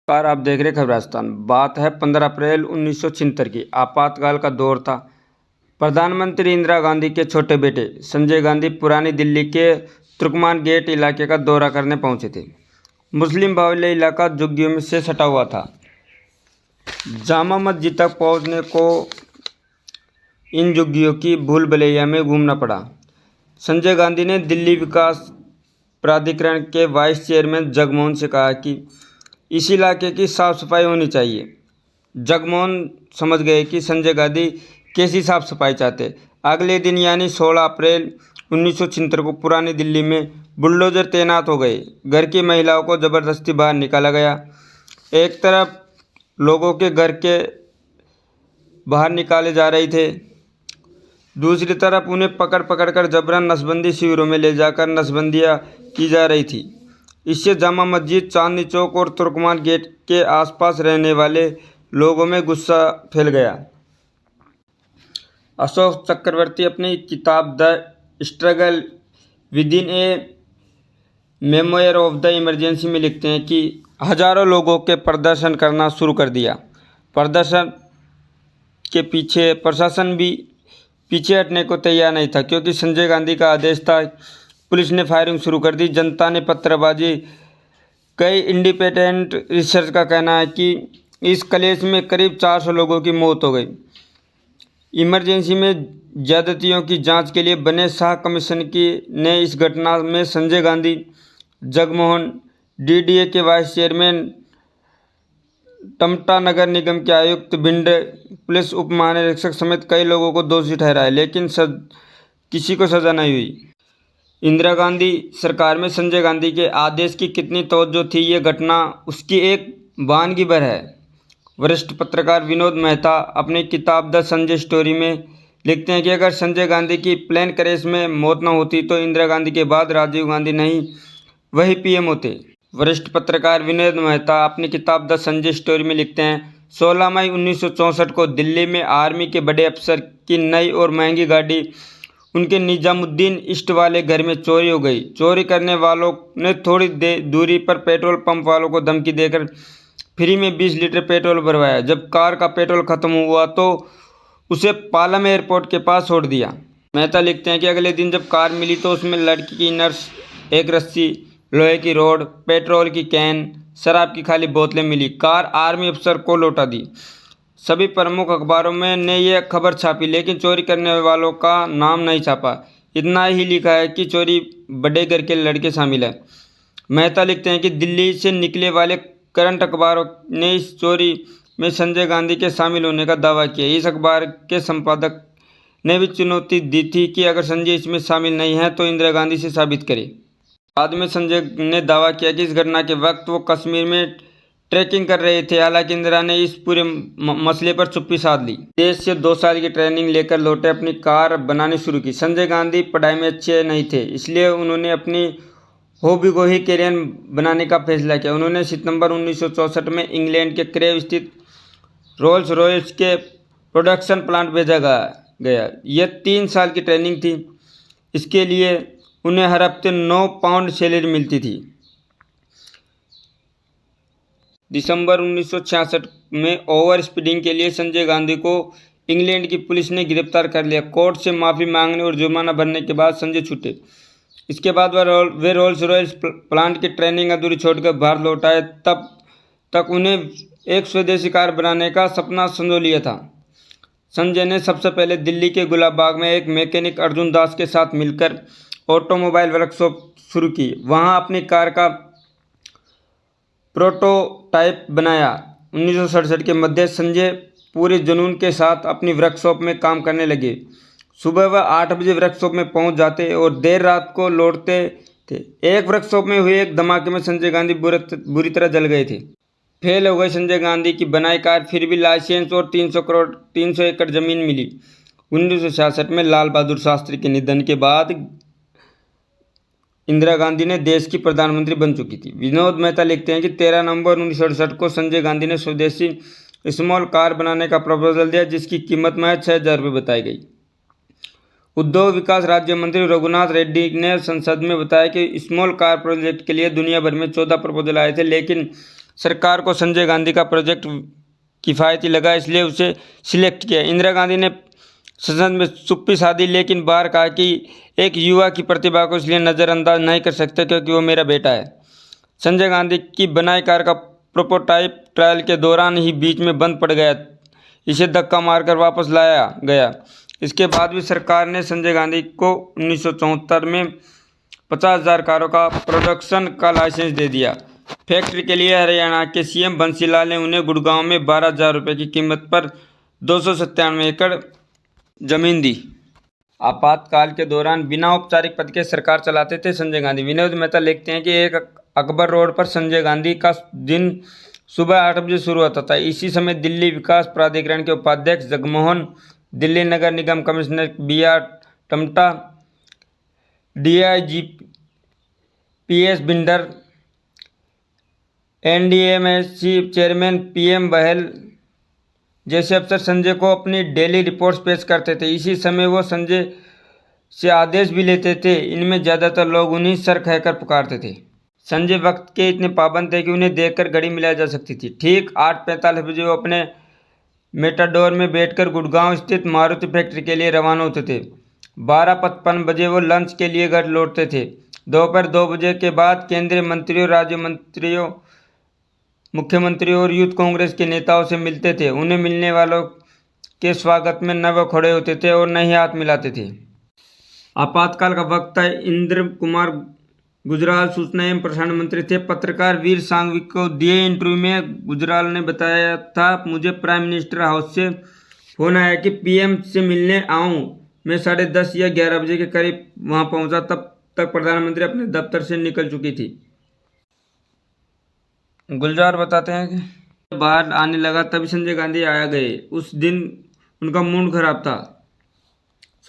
नमस्कार, आप देख रहे खबर राजस्थान। बात है 15 अप्रैल 1976 की। आपातकाल का दौर था। प्रधानमंत्री इंदिरा गांधी के छोटे बेटे संजय गांधी पुरानी दिल्ली के तुर्कमान गेट इलाके का दौरा करने पहुंचे थे। मुस्लिम बाहुल्य इलाका झुग्गियों से सटा हुआ था। जामा मस्जिद तक पहुंचने को इन झुग्गियों की भूल भुलैया में घूमना पड़ा। संजय गांधी ने दिल्ली विकास प्राधिकरण के वाइस चेयरमैन जगमोहन से कहा कि इस इलाके की साफ सफाई होनी चाहिए। जगमोहन समझ गए कि संजय गांधी कैसी साफ सफाई चाहते। अगले दिन यानी 16 अप्रैल 1976 को पुरानी दिल्ली में बुलडोजर तैनात हो गए। घर की महिलाओं को ज़बरदस्ती बाहर निकाला गया। एक तरफ लोगों के घर के बाहर निकाले जा रहे थे, दूसरी तरफ उन्हें पकड़ पकड़ कर जबरन नसबंदी शिविरों में ले जाकर नसबंदियाँ की जा रही थी। इससे जामा मस्जिद, चांदनी चौक और तुर्कमान गेट के आसपास रहने वाले लोगों में गुस्सा फैल गया। अशोक चक्रवर्ती अपनी किताब the struggle within A memoir of the emergency में लिखते हैं कि हजारों लोगों के प्रदर्शन करना शुरू कर दिया। प्रदर्शन के पीछे प्रशासन भी पीछे हटने को तैयार नहीं था, क्योंकि संजय गांधी का आदेश था। पुलिस ने फायरिंग शुरू कर दी। जनता ने पत्थरबाजी। कई इंडिपेंडेंट रिसर्च का कहना है कि इस क्लैश में करीब 400 लोगों की मौत हो गई। इमरजेंसी में ज्यादतियों की जांच के लिए बने शाह कमीशन की ने इस घटना में संजय गांधी, जगमोहन, डीडीए के वाइस चेयरमैन, टमटा नगर निगम के आयुक्त, भिंड पुलिस उप महानिरीक्षक समेत कई लोगों को दोषी ठहराया, लेकिन किसी को सजा नहीं हुई। इंदिरा गांधी सरकार में संजय गांधी के आदेश की कितनी तवज्जो थी, ये घटना उसकी एक वानगी भर है। वरिष्ठ पत्रकार विनोद मेहता अपनी किताब द संजय स्टोरी में लिखते हैं कि अगर संजय गांधी की प्लेन क्रैश में मौत न होती तो इंदिरा गांधी के बाद राजीव गांधी नहीं, वही पीएम होते। वरिष्ठ पत्रकार विनोद मेहता अपनी किताब द संजय स्टोरी में लिखते हैं, 16 मई 1964 को दिल्ली में आर्मी के बड़े अफसर की नई और महंगी गाड़ी उनके निजामुद्दीन ईस्ट वाले घर में चोरी हो गई। चोरी करने वालों ने थोड़ी दूरी पर पेट्रोल पंप वालों को धमकी देकर फ्री में 20 लीटर पेट्रोल भरवाया। जब कार का पेट्रोल खत्म हुआ तो उसे पालम एयरपोर्ट के पास छोड़ दिया। मेहता लिखते हैं कि अगले दिन जब कार मिली तो उसमें लड़की की नर्स, एक रस्सी, लोहे की रोड, पेट्रोल की कैन, शराब की खाली बोतलें मिली। कार आर्मी अफसर को लौटा दी। सभी प्रमुख अखबारों में ने यह खबर छापी, लेकिन चोरी करने वालों का नाम नहीं छापा। इतना ही लिखा है कि चोरी बड़े घर के लड़के शामिल है। मेहता लिखते हैं कि दिल्ली से निकले वाले करंट अखबारों ने इस चोरी में संजय गांधी के शामिल होने का दावा किया। इस अखबार के संपादक ने भी चुनौती दी थी कि अगर संजय इसमें शामिल नहीं है तो इंदिरा गांधी से साबित करे। बाद में संजय ने दावा किया कि इस घटना के वक्त वो कश्मीर में ट्रैकिंग कर रहे थे। हालांकि इंदिरा ने इस पूरे मसले पर चुप्पी साध ली। देश से 2 साल की ट्रेनिंग लेकर लौटे, अपनी कार बनानी शुरू की। संजय गांधी पढ़ाई में अच्छे नहीं थे, इसलिए उन्होंने अपनी हॉबी को ही करियर बनाने का फैसला किया। उन्होंने सितंबर 1964 में इंग्लैंड के क्रेव स्थित रोल्स रॉयस के प्रोडक्शन प्लांट भेजा गया। यह 3 साल की ट्रेनिंग थी। इसके लिए उन्हें हर हफ्ते 9 पाउंड सैलरी मिलती थी। दिसंबर 1966 में ओवर स्पीडिंग के लिए संजय गांधी को इंग्लैंड की पुलिस ने गिरफ्तार कर लिया। कोर्ट से माफ़ी मांगने और जुर्माना भरने के बाद संजय छूटे। इसके बाद वे रोल्स रॉयस प्लांट की ट्रेनिंग अधूरी छोड़कर भारत लौट आए। तब तक उन्हें एक स्वदेशी कार बनाने का सपना संजो लिया था। संजय ने सबसे पहले दिल्ली के गुलाब बाग में एक मैकेनिक अर्जुन दास के साथ मिलकर ऑटोमोबाइल वर्कशॉप शुरू की। वहाँ अपनी कार का प्रोटोटाइप बनाया। 1967 के मध्य संजय पूरे जुनून के साथ अपनी वर्कशॉप में काम करने लगे। सुबह वह 8 बजे वर्कशॉप में पहुंच जाते और देर रात को लौटते थे। एक वर्कशॉप में हुए एक धमाके में संजय गांधी बुरी तरह जल गए थे। फेल हो गई संजय गांधी की बनाई कार, फिर भी लाइसेंस और 300 एकड़ जमीन मिली। 1966 में लाल बहादुर शास्त्री के निधन के बाद इंदिरा गांधी ने देश की प्रधानमंत्री बन चुकी थी। विनोद मेहता लिखते हैं कि 13 नवंबर 1968 को संजय गांधी ने स्वदेशी स्मॉल कार बनाने का प्रपोजल दिया, जिसकी कीमत महज 6,000 रुपये बताई गई। उद्योग विकास राज्य मंत्री रघुनाथ रेड्डी ने संसद में बताया कि स्मॉल कार प्रोजेक्ट के लिए दुनिया भर में 14 प्रपोजल आए थे, लेकिन सरकार को संजय गांधी का प्रोजेक्ट किफ़ायती लगा, इसलिए उसे सिलेक्ट किया। इंदिरा गांधी ने संसद में चुप्पी साधी, लेकिन बाहर कहा कि एक युवा की प्रतिभा को इसलिए नज़रअंदाज नहीं कर सकते क्योंकि वो मेरा बेटा है। संजय गांधी की बनाई कार का प्रोटोटाइप ट्रायल के दौरान ही बीच में बंद पड़ गया, इसे धक्का मारकर वापस लाया गया। इसके बाद भी सरकार ने संजय गांधी को 1974 में 50,000 कारों का प्रोडक्शन का लाइसेंस दे दिया। फैक्ट्री के लिए हरियाणा के सीएम बंसी लाल ने उन्हें गुड़गांव में 12,000 रुपये की कीमत पर 297 एकड़ जमीन दी। आपातकाल के दौरान बिना औपचारिक पद के सरकार चलाते थे संजय गांधी। विनोद मेहता लिखते हैं कि एक अकबर रोड पर संजय गांधी का दिन सुबह 8 बजे शुरू होता था। इसी समय दिल्ली विकास प्राधिकरण के उपाध्यक्ष जगमोहन, दिल्ली नगर निगम commissioner BR Tamta, DIG PS Binder, NDMC chairman PM Bahl जैसे अफसर संजय को अपनी डेली रिपोर्ट्स पेश करते थे। इसी समय वो संजय से आदेश भी लेते थे। इनमें ज़्यादातर लोग उन्हीं सर कहकर पुकारते थे। संजय वक्त के इतने पाबंद थे कि उन्हें देखकर घड़ी मिलाई जा सकती थी। ठीक 8:45 बजे वो अपने मेटाडोर में बैठकर गुड़गांव स्थित मारुति फैक्ट्री के लिए रवाना होते थे। 12:55 बजे वो लंच के लिए घर लौटते थे। दोपहर 2 बजे के बाद केंद्रीय मंत्रियों, राज्य मंत्रियों, मुख्यमंत्रियों और यूथ कांग्रेस के नेताओं से मिलते थे। उन्हें मिलने वालों के स्वागत में न वो खड़े होते थे और न ही हाथ मिलाते थे। आपातकाल का वक्त था। इंद्र कुमार गुजराल सूचना एवं प्रसारण मंत्री थे। पत्रकार वीर सांघवी को दिए इंटरव्यू में गुजराल ने बताया था, मुझे प्राइम मिनिस्टर हाउस से फोन आया कि PM से मिलने आऊं। मैं 10:30 या 11 बजे के करीब वहां पहुंचा। तब तक प्रधानमंत्री अपने दफ्तर से निकल चुकी थी। गुलजार बताते हैं कि बाहर आने लगा तभी संजय गांधी आया गए। उस दिन उनका मूड खराब था।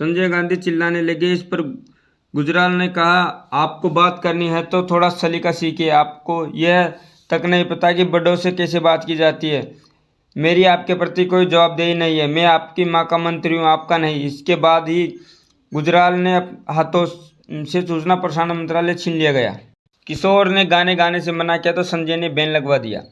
संजय गांधी चिल्लाने लगे। इस पर गुजराल ने कहा, आपको बात करनी है तो थोड़ा सलीका सीखिए। आपको यह तक नहीं पता कि बड़ों से कैसे बात की जाती है। मेरी आपके प्रति कोई जवाबदेही नहीं है। मैं आपकी माँ का मंत्री हूँ, आपका नहीं। इसके बाद ही गुजराल ने हाथों से सूचना प्रसारण मंत्रालय छीन लिया गया। किशोर ने गाने गाने से मना किया तो संजय ने बैन लगवा दिया।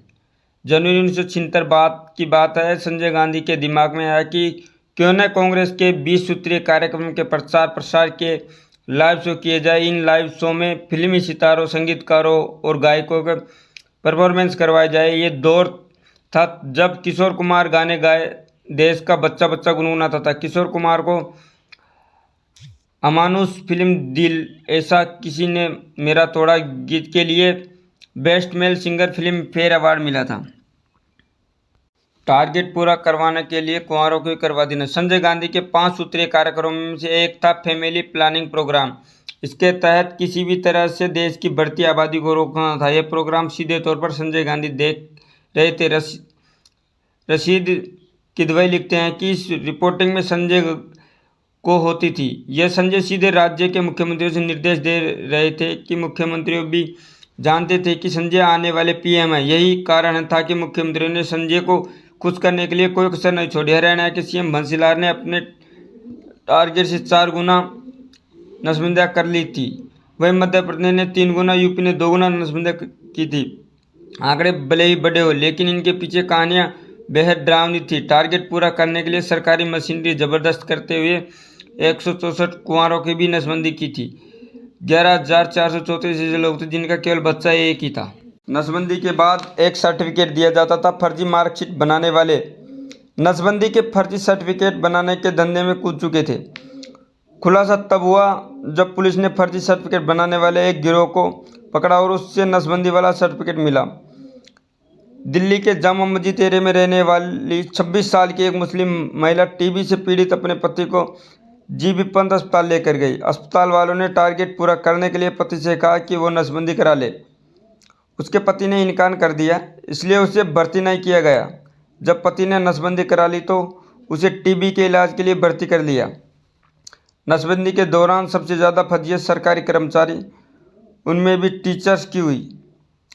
जनवरी 1976 बात की बात है। संजय गांधी के दिमाग में आया कि क्यों न कांग्रेस के 20 सूत्रीय कार्यक्रम के प्रचार प्रसार के लाइव शो किए जाए। इन लाइव शो में फिल्मी सितारों, संगीतकारों और गायकों के परफॉर्मेंस करवाए जाए। ये दौर था जब किशोर कुमार गाने गाए देश का बच्चा बच्चा गुनगुनाता था। किशोर कुमार को अमानुष फिल्म दिल ऐसा किसी ने मेरा तोड़ा गीत के लिए best male singer film fair award मिला था। टारगेट पूरा करवाने के लिए कुंवारों को करवा देना। संजय गांधी के 5 सूत्रीय कार्यक्रमों में से एक था फैमिली प्लानिंग प्रोग्राम। इसके तहत किसी भी तरह से देश की बढ़ती आबादी को रोकना था। यह प्रोग्राम सीधे तौर पर संजय गांधी देख रहे थे। रशीद किदवई लिखते हैं कि इस रिपोर्टिंग में संजय को होती थी। यह संजय सीधे राज्य के मुख्यमंत्रियों से निर्देश दे रहे थे कि मुख्यमंत्रियों भी जानते थे कि संजय आने वाले PM है। यही कारण था कि मुख्यमंत्रियों ने संजय को खुश करने के लिए कोई कसर नहीं छोड़ी। हरियाणा के CM बंसी लाल ने अपने टारगेट से 4 गुना नसबंदियाँ कर ली थी। वहीं मध्य प्रदेश ने 3 गुना, यूपी ने 2 गुना नसबंदियाँ की थी। आंकड़े भले ही बड़े हो, लेकिन इनके पीछे कहानियाँ बेहद डरावनी थी। टारगेट पूरा करने के लिए सरकारी मशीनरी जबरदस्त करते हुए 164 कुंवारों की भी नसबंदी की थी। 11,434 ऐसे लोग थे जिनका केवल बच्चा एक ही था। नसबंदी के बाद एक सर्टिफिकेट दिया जाता था। फर्जी मार्कशीट बनाने वाले नसबंदी के फर्जी सर्टिफिकेट बनाने के धंधे में कूद चुके थे। खुलासा तब हुआ जब पुलिस ने फर्जी सर्टिफिकेट बनाने वाले एक गिरोह को पकड़ा और उससे नसबंदी वाला सर्टिफिकेट मिला। दिल्ली के जामा मस्जिद एरिया में रहने वाली 26 साल की एक मुस्लिम महिला TB से पीड़ित अपने पति को GB पंत अस्पताल लेकर गई। अस्पताल वालों ने टारगेट पूरा करने के लिए पति से कहा कि वो नसबंदी करा ले। उसके पति ने इनकार कर दिया, इसलिए उसे भर्ती नहीं किया गया। जब पति ने नसबंदी करा ली तो उसे TB के इलाज के लिए भर्ती कर लिया। नसबंदी के दौरान सबसे ज़्यादा फजीयत सरकारी कर्मचारी, उनमें भी टीचर्स की हुई।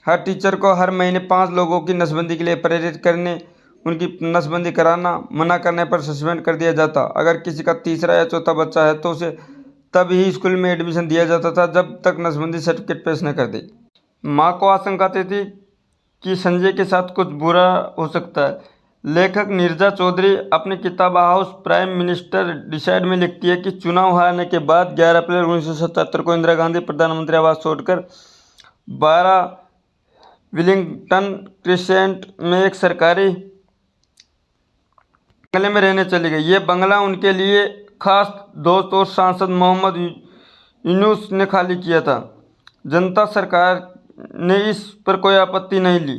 हर टीचर को हर महीने 5 लोगों की नसबंदी के लिए प्रेरित करने, उनकी नसबंदी कराना, मना करने पर सस्पेंड कर दिया जाता। अगर किसी का तीसरा या चौथा बच्चा है तो उसे तब ही स्कूल में एडमिशन दिया जाता था जब तक नसबंदी सर्टिफिकेट पेश न कर दे। माँ को आशंका थी कि संजय के साथ कुछ बुरा हो सकता है। लेखक नीरजा चौधरी अपनी किताब हाउस प्राइम मिनिस्टर डिसाइड में लिखती है कि चुनाव हारने के बाद 11 अप्रैल 1977 को इंदिरा गांधी प्रधानमंत्री आवास छोड़कर 12 विलिंगटन क्रिसेंट में एक सरकारी बंगले में रहने चली गई। ये बंगला उनके लिए खास दोस्त और सांसद मोहम्मद यूनुस ने खाली किया था। जनता सरकार ने इस पर कोई आपत्ति नहीं ली।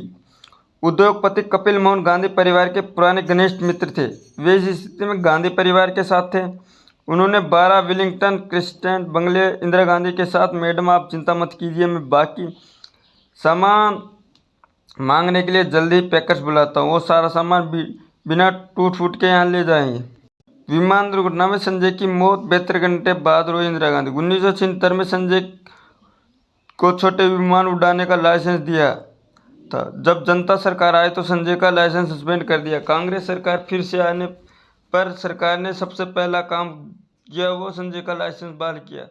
उद्योगपति कपिल मोहन गांधी परिवार के पुराने घनिष्ठ मित्र थे। वे इस स्थिति में गांधी परिवार के साथ थे। उन्होंने 12 विलिंगटन क्रिसेंट बंगले इंदिरा गांधी के साथ, मैडम आप चिंता मत कीजिए, मैं बाकी सामान मांगने के लिए जल्दी ही पैकर्स बुलाता हूँ, वो सारा सामान बिना टूट फूट के यहाँ ले जाएंगे। विमान दुर्घटना में संजय की मौत 72 घंटे बाद हुई इंदिरा गांधी। 1976 में संजय को छोटे विमान उड़ाने का लाइसेंस दिया था। जब जनता सरकार आई तो संजय का लाइसेंस सस्पेंड कर दिया। कांग्रेस सरकार फिर से आने पर सरकार ने सबसे पहला काम किया वो संजय का लाइसेंस बहाल किया।